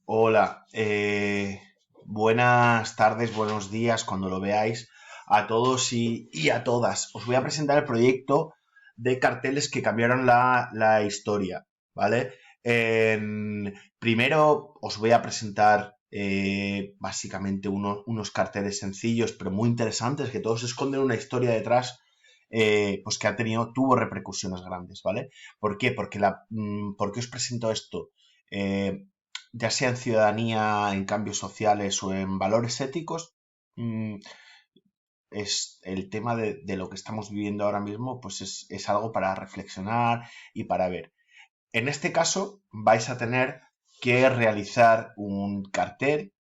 Hola, buenas tardes, buenos días, cuando lo veáis a todos y a todas. Os voy a presentar el proyecto de carteles que cambiaron la historia, ¿vale? Primero os voy a presentar básicamente unos carteles sencillos pero muy interesantes que todos esconden una historia detrás, pues que tuvo repercusiones grandes, ¿vale? ¿Por qué? ¿Por qué os presento esto? Eh, ya sea en ciudadanía, en cambios sociales o en valores éticos, mmm, es el tema de lo que estamos viviendo ahora mismo, pues es algo para reflexionar y para ver. En este caso vais a tener que realizar un cartel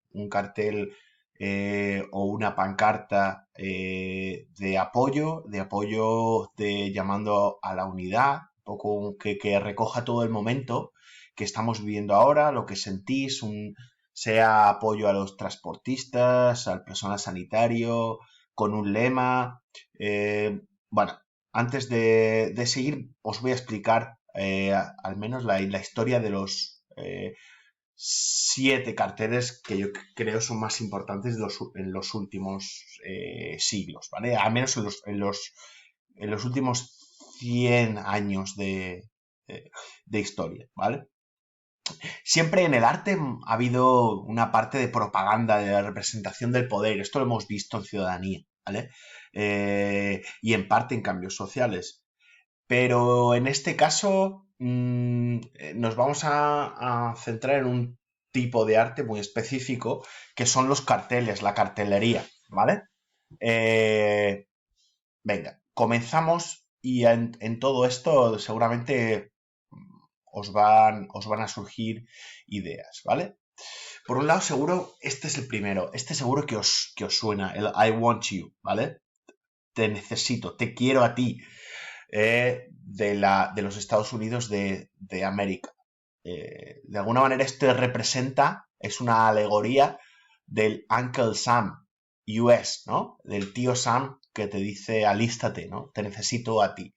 o una pancarta de apoyo llamando a la unidad, un poco que recoja todo el momento que estamos viviendo ahora, lo que sentís, sea apoyo a los transportistas, al personal sanitario, con un lema. Bueno, antes de seguir, os voy a explicar al menos la historia de los 7 carteles que yo creo son más importantes en los últimos siglos, ¿vale? Al menos en los últimos 100 años de historia, ¿vale? Siempre en el arte ha habido una parte de propaganda, de representación del poder. Esto lo hemos visto en ciudadanía, ¿vale? Y en parte en cambios sociales. Pero en este caso nos vamos a centrar en un tipo de arte muy específico que son los carteles, la cartelería, ¿vale? Eh, Venga, comenzamos y en todo esto seguramente os van a surgir ideas, ¿vale? Por un lado, seguro, este es el primero, este seguro que os suena, el I want you, ¿vale? Te necesito, te quiero a ti, de los Estados Unidos de América. De alguna manera esto representa, es una alegoría del Uncle Sam US, ¿no? Del tío Sam que te dice alístate, ¿no? Te necesito a ti.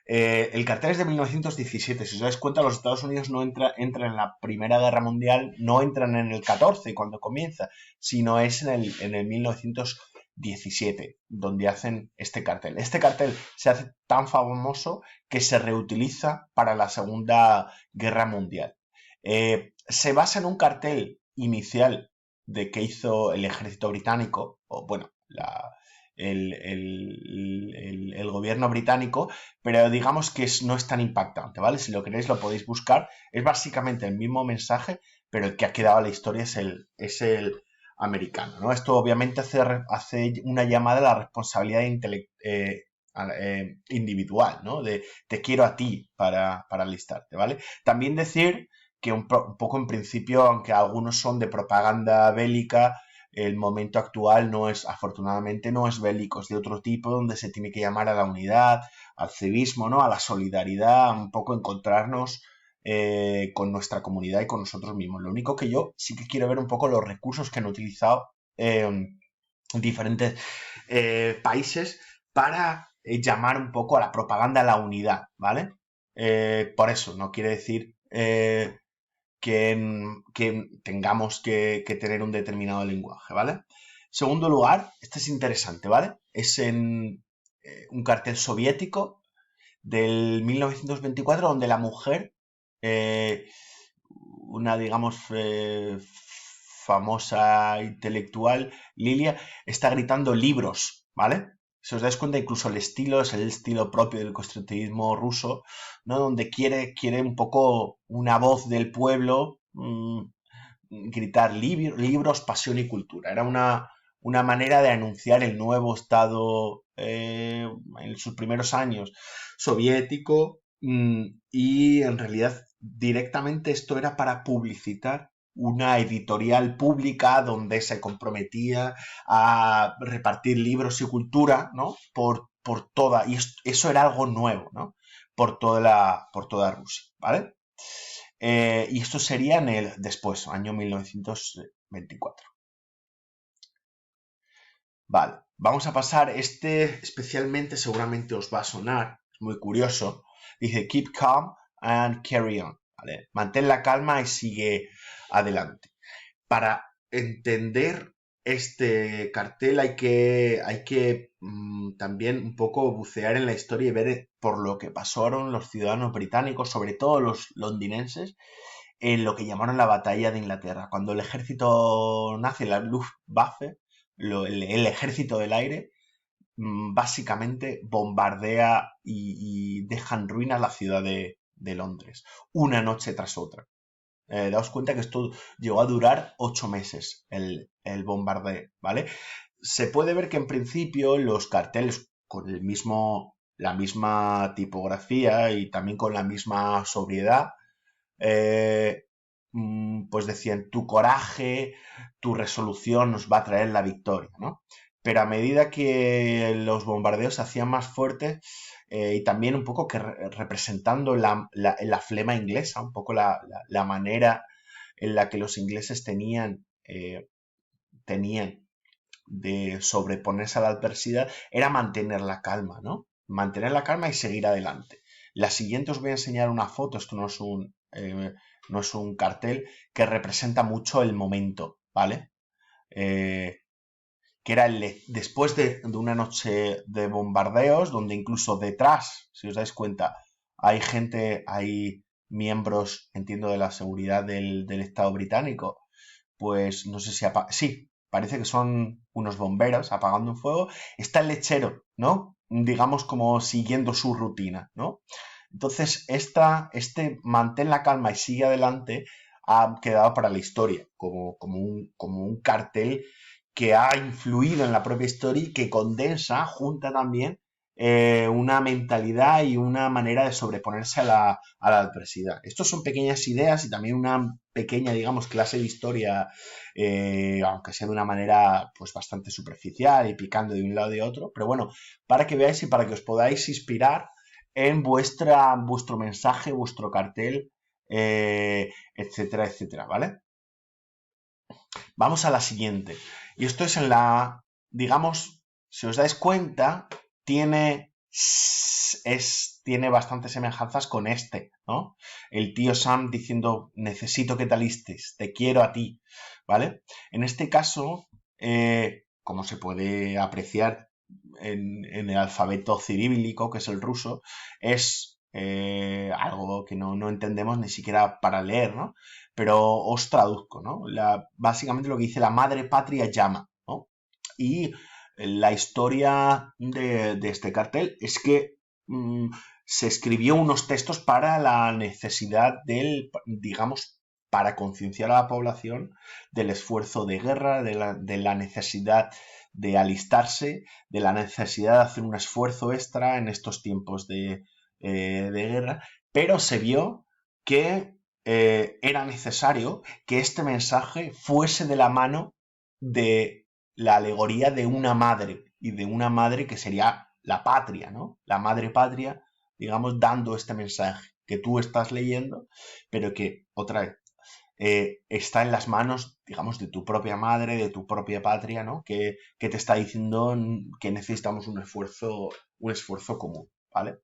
El cartel es de 1917. Si os dais cuenta, los Estados Unidos no entran en la Primera Guerra Mundial, no entran en el 14 cuando comienza, sino es en el 1917 donde hacen este cartel. Este cartel se hace tan famoso que se reutiliza para la Segunda Guerra Mundial. Se basa en un cartel inicial de que hizo el ejército británico, o bueno, el gobierno británico, pero digamos que no es tan impactante, ¿vale? Si lo queréis lo podéis buscar. Es básicamente el mismo mensaje, pero el que ha quedado a la historia es el americano, ¿no? Esto obviamente hace una llamada a la responsabilidad individual, ¿no? De te quiero a ti para alistarte, ¿vale? También decir que un poco en principio, aunque algunos son de propaganda bélica, el momento actual afortunadamente no es bélico, es de otro tipo, donde se tiene que llamar a la unidad, al civismo, ¿no? A la solidaridad, un poco encontrarnos con nuestra comunidad y con nosotros mismos. Lo único que yo sí que quiero ver un poco los recursos que han utilizado diferentes países para llamar un poco a la propaganda a la unidad, ¿vale? Por eso, no quiere decir que tengamos que tener un determinado lenguaje, ¿vale? Segundo lugar, este es interesante, ¿vale? Es en un cartel soviético del 1924 donde la mujer, eh, una, digamos, famosa intelectual, Lilia, está gritando libros, ¿vale? Si os dais cuenta, incluso el estilo es el estilo propio del constructivismo ruso, ¿no? Donde quiere un poco una voz del pueblo, gritar libros, pasión y cultura. Era una manera de anunciar el nuevo Estado en sus primeros años soviético, y en realidad directamente esto era para publicitar una editorial pública donde se comprometía a repartir libros y cultura, ¿no? Por toda, y eso era algo nuevo, ¿no? Por toda Rusia, ¿vale? Y esto sería después, año 1924. Vale, vamos a pasar, especialmente seguramente os va a sonar, es muy curioso. Dice, keep calm and carry on, ¿vale? Mantén la calma y sigue adelante. para entender este cartel hay que también un poco bucear en la historia y ver por lo que pasaron los ciudadanos británicos, sobre todo los londinenses, en lo que llamaron la batalla de Inglaterra, cuando el ejército nazi, la Luftwaffe, el ejército del aire, básicamente bombardea y deja en ruinas la ciudad de Londres, una noche tras otra. Daos cuenta que esto llegó a durar 8 meses, el bombardeo, ¿vale? Se puede ver que en principio los carteles con la misma tipografía y también con la misma sobriedad, eh, pues decían, tu coraje, tu resolución nos va a traer la victoria, ¿no? Pero a medida que los bombardeos se hacían más fuertes, y también un poco que representando la flema inglesa, un poco la manera en la que los ingleses tenían de sobreponerse a la adversidad, era mantener la calma, ¿no? Mantener la calma y seguir adelante. La siguiente os voy a enseñar una foto, esto no es un cartel, que representa mucho el momento, ¿vale? Que era después de una noche de bombardeos, donde incluso detrás, si os dais cuenta, hay gente, hay miembros, entiendo, de la seguridad del Estado británico, pues no sé si... Sí, parece que son unos bomberos apagando un fuego. Está el lechero, ¿no? Digamos como siguiendo su rutina, ¿no? Entonces, este mantén la calma y sigue adelante ha quedado para la historia, como un cartel que ha influido en la propia historia y que condensa, junta también una mentalidad y una manera de sobreponerse a la adversidad. Estos son pequeñas ideas y también una pequeña, digamos, clase de historia, aunque sea de una manera pues bastante superficial y picando de un lado y de otro, pero bueno, para que veáis y para que os podáis inspirar en vuestro mensaje, vuestro cartel, etcétera, etcétera, ¿vale? Vamos a la siguiente. Y esto es digamos, si os dais cuenta, tiene bastantes semejanzas con este, ¿no? El tío Sam diciendo, necesito que te alistes, te quiero a ti, ¿vale? En este caso, como se puede apreciar en el alfabeto cirílico, que es el ruso, es algo que no entendemos ni siquiera para leer, ¿no? Pero os traduzco, ¿no? Básicamente lo que dice la madre patria llama, ¿no? Y la historia de este cartel es que se escribió unos textos para la necesidad digamos, para concienciar a la población del esfuerzo de guerra, de la necesidad de alistarse, de la necesidad de hacer un esfuerzo extra en estos tiempos de guerra, pero se vio que era necesario que este mensaje fuese de la mano de la alegoría de una madre, y de una madre que sería la patria, ¿no? La madre patria, digamos, dando este mensaje que tú estás leyendo, pero que, otra vez, está en las manos, digamos, de tu propia madre, de tu propia patria, ¿no? Que te está diciendo que necesitamos un esfuerzo común, ¿vale?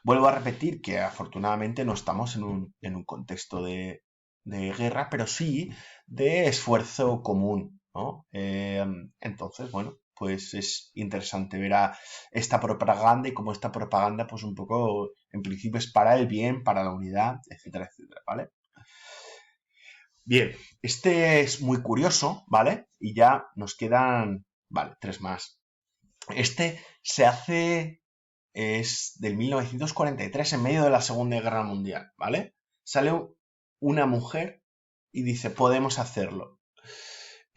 Vuelvo a repetir que afortunadamente no estamos en un contexto de guerra, pero sí de esfuerzo común, ¿no? Entonces, bueno, pues es interesante ver a esta propaganda y cómo esta propaganda, pues un poco, en principio es para el bien, para la unidad, etcétera, etcétera, ¿vale? Bien, este es muy curioso, ¿vale? Y ya nos quedan, vale, 3 más. Este se hace, es del 1943, en medio de la Segunda Guerra Mundial, ¿vale? Sale una mujer y dice, podemos hacerlo.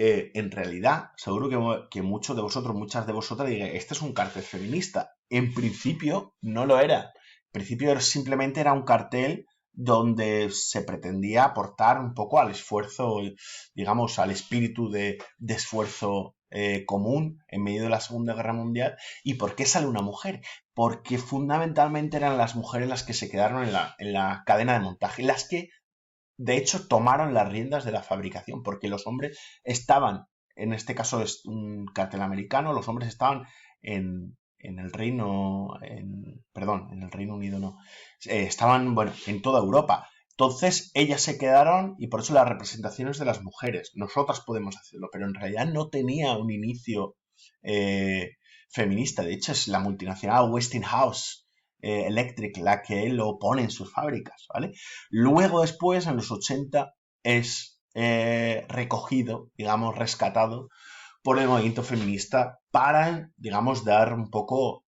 En realidad, seguro que muchos de vosotros, muchas de vosotras digan, este es un cartel feminista. En principio, no lo era. En principio, simplemente era un cartel donde se pretendía aportar un poco al esfuerzo, digamos, al espíritu de esfuerzo común en medio de la Segunda Guerra Mundial. ¿Y por qué sale una mujer? Porque fundamentalmente eran las mujeres las que se quedaron en la cadena de montaje, las que de hecho tomaron las riendas de la fabricación, porque los hombres estaban, en este caso es un cartel americano, los hombres estaban en el Reino, perdón, en el Reino Unido no, estaban, bueno, en toda Europa. Entonces, ellas se quedaron y por eso las representaciones de las mujeres. Nosotras podemos hacerlo, pero en realidad no tenía un inicio feminista. De hecho, es la multinacional Westinghouse Electric la que lo pone en sus fábricas, ¿vale? Luego, después, en los 80, es recogido, digamos, rescatado por el movimiento feminista para, digamos, dar un poco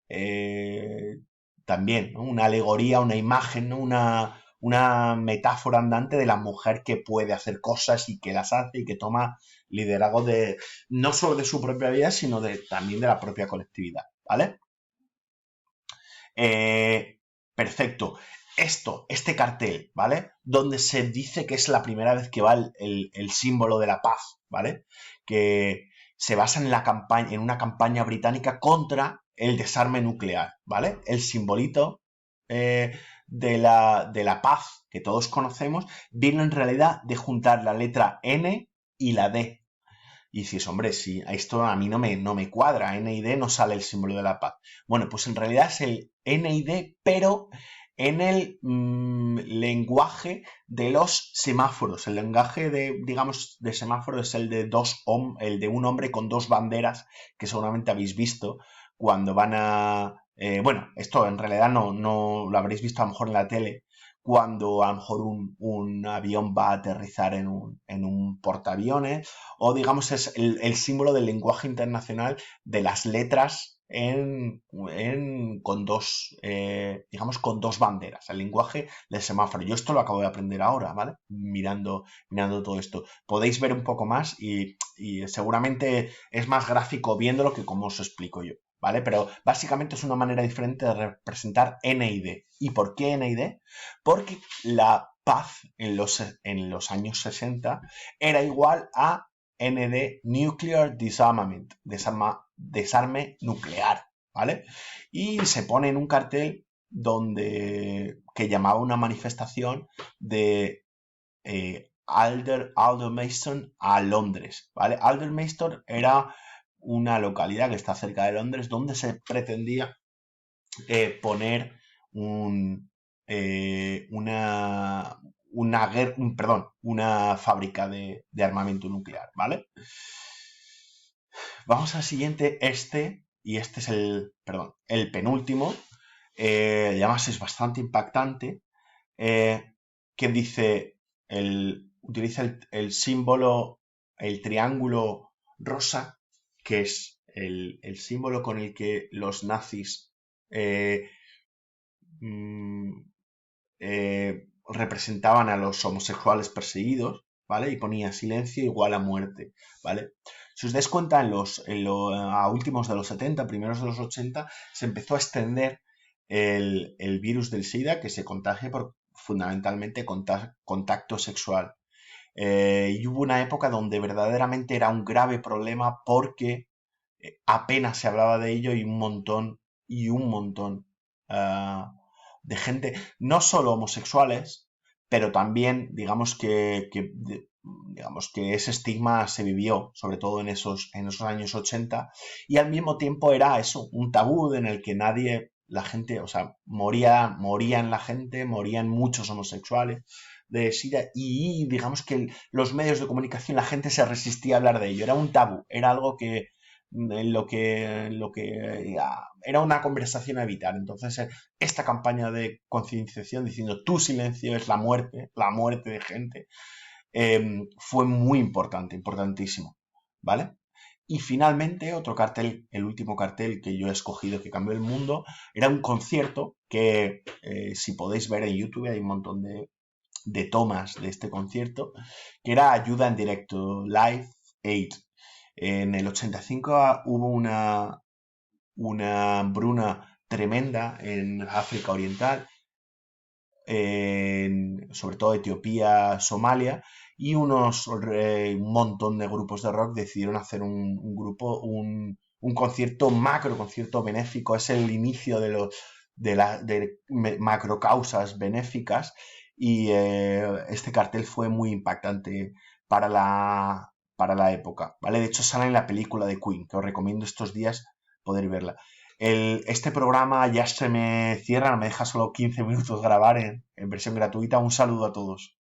también, ¿no? Una alegoría, una imagen, ¿no? Una metáfora andante de la mujer que puede hacer cosas y que las hace y que toma liderazgo de no solo de su propia vida, sino también de la propia colectividad, ¿vale? Perfecto. Este cartel, ¿vale? Donde se dice que es la primera vez que va el símbolo de la paz, ¿vale? Que se basa en en una campaña británica contra el desarme nuclear, ¿vale? El simbolito de la paz que todos conocemos viene en realidad de juntar la letra N y la D. Y dices, hombre, si esto a mí no me cuadra, N y D no sale el símbolo de la paz. Bueno, pues en realidad es el N y D, pero en el lenguaje de los semáforos. El lenguaje de, digamos, de semáforo es el de el de un hombre con dos banderas, que seguramente habéis visto cuando van a... bueno, esto en realidad no lo habréis visto a lo mejor en la tele, cuando a lo mejor un avión va a aterrizar en un portaaviones, o digamos es el símbolo del lenguaje internacional de las letras con dos, digamos, con dos banderas, el lenguaje del semáforo. Yo esto lo acabo de aprender ahora, ¿vale? Mirando todo esto. Podéis ver un poco más y seguramente es más gráfico viéndolo que como os explico yo, ¿vale? Pero básicamente es una manera diferente de representar N y D. ¿Y por qué N y D? Porque la paz en los años 60 era igual a ND, Nuclear Disarmament, desarme nuclear, ¿vale? Y se pone en un cartel que llamaba una manifestación de Aldermaston a Londres, ¿vale? Aldermaston era una localidad que está cerca de Londres donde se pretendía poner una fábrica de armamento nuclear, ¿vale? Vamos al siguiente, y este es el penúltimo, y además es bastante impactante, que dice, utiliza el símbolo, el triángulo rosa, que es el símbolo con el que los nazis representaban a los homosexuales perseguidos, ¿vale? Y ponía silencio igual a muerte, ¿vale? Si os dais cuenta, a últimos de los 70, primeros de los 80, se empezó a extender el virus del SIDA que se contagia por fundamentalmente contacto sexual. Y hubo una época donde verdaderamente era un grave problema porque apenas se hablaba de ello y un montón uh, de gente, no solo homosexuales, pero también, digamos digamos que ese estigma se vivió, sobre todo en esos años 80, y al mismo tiempo era eso, un tabú en el que la gente, o sea, morían la gente, morían muchos homosexuales de SIDA, y digamos que los medios de comunicación, la gente se resistía a hablar de ello, era un tabú, era algo que era una conversación a evitar. Entonces, esta campaña de concienciación diciendo tu silencio es la muerte de gente, fue muy importante, importantísimo, ¿vale? Y finalmente, otro cartel, el último cartel que yo he escogido que cambió el mundo, era un concierto que, si podéis ver en YouTube, hay un montón de tomas de este concierto, que era ayuda en directo, Live Aid. En el 85 hubo una hambruna tremenda en África Oriental, sobre todo Etiopía, Somalia, y un montón de grupos de rock decidieron hacer un concierto, macro concierto benéfico. Es el inicio de macro causas benéficas, y este cartel fue muy impactante para la época, ¿vale? De hecho sale en la película de Queen, que os recomiendo estos días poder verla. Este programa ya se me cierra, me deja solo 15 minutos grabar en versión gratuita. Un saludo a todos.